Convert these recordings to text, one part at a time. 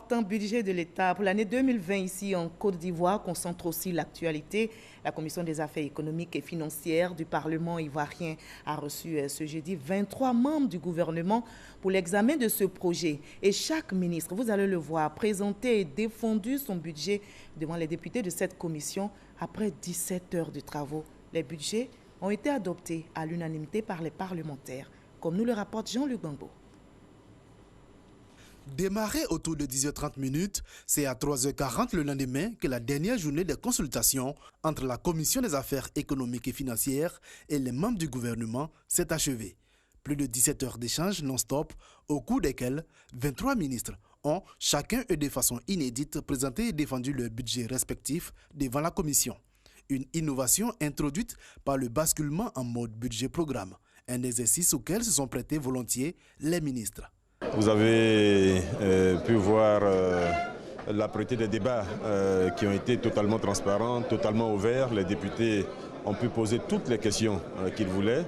important budget de l'État pour l'année 2020 ici en Côte d'Ivoire concentre aussi l'actualité. La Commission des affaires économiques et financières du Parlement ivoirien a reçu ce jeudi 23 membres du gouvernement pour l'examen de ce projet. Et chaque ministre, vous allez le voir, présenté et défendu son budget devant les députés de cette commission après 17 heures de travaux. Les budgets ont été adoptés à l'unanimité par les parlementaires, comme nous le rapporte Jean-Luc Gbangbo. Démarré autour de 10h30, c'est à 3h40 le lendemain que la dernière journée de consultation entre la Commission des affaires économiques et financières et les membres du gouvernement s'est achevée. Plus de 17 heures d'échanges non-stop, au cours desquels 23 ministres ont, chacun et de façon inédite, présenté et défendu leur budget respectif devant la Commission. Une innovation introduite par le basculement en mode budget-programme, un exercice auquel se sont prêtés volontiers les ministres. Vous avez pu voir la priorité des débats qui ont été totalement transparents, totalement ouverts. Les députés ont pu poser toutes les questions qu'ils voulaient.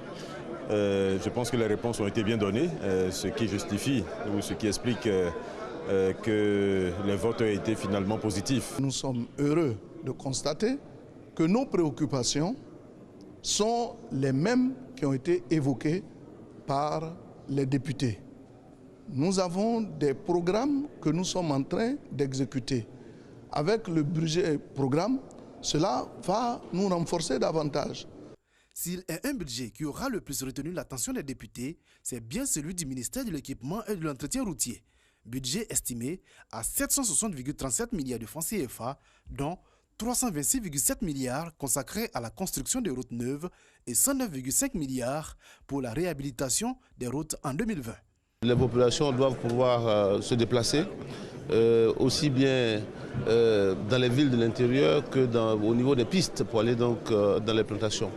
Je pense que les réponses ont été bien données, ce qui justifie ou ce qui explique que les votes ont été finalement positifs. Nous sommes heureux de constater que nos préoccupations sont les mêmes qui ont été évoquées par les députés. Nous avons des programmes que nous sommes en train d'exécuter. Avec le budget programme, cela va nous renforcer davantage. S'il est un budget qui aura le plus retenu l'attention des députés, c'est bien celui du ministère de l'équipement et de l'entretien routier. Budget estimé à 760,37 milliards de francs CFA, dont 326,7 milliards consacrés à la construction des routes neuves et 109,5 milliards pour la réhabilitation des routes en 2020. Les populations doivent pouvoir se déplacer, aussi bien dans les villes de l'intérieur que au niveau des pistes pour aller donc dans les plantations.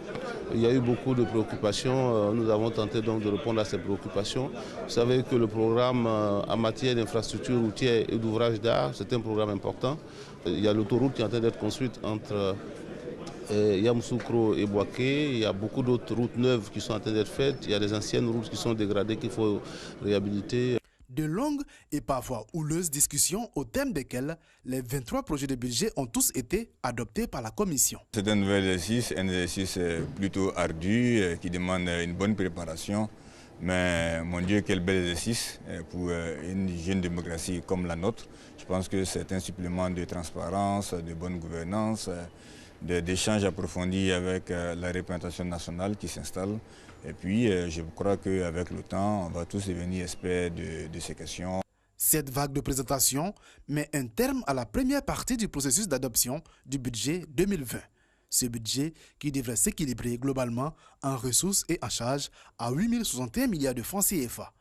Il y a eu beaucoup de préoccupations, nous avons tenté donc de répondre à ces préoccupations. Vous savez que le programme en matière d'infrastructures routières et d'ouvrages d'art, c'est un programme important. Il y a l'autoroute qui est en train d'être construite entre Yamoussoukro et Boaké. Il y a beaucoup d'autres routes neuves qui sont en train d'être faites. Il y a des anciennes routes qui sont dégradées qu'il faut réhabiliter. De longues et parfois houleuses discussions au thème desquelles les 23 projets de budget ont tous été adoptés par la Commission. C'est un nouvel exercice, un exercice plutôt ardu qui demande une bonne préparation. Mais mon Dieu, quel bel exercice pour une jeune démocratie comme la nôtre. Je pense que c'est un supplément de transparence, de bonne gouvernance, d'échanges approfondis avec la représentation nationale qui s'installe. Et puis, je crois qu'avec le temps, on va tous devenir experts de ces questions. Cette vague de présentation met un terme à la première partie du processus d'adoption du budget 2020. Ce budget qui devrait s'équilibrer globalement en ressources et en charges à 8 061 milliards de francs CFA.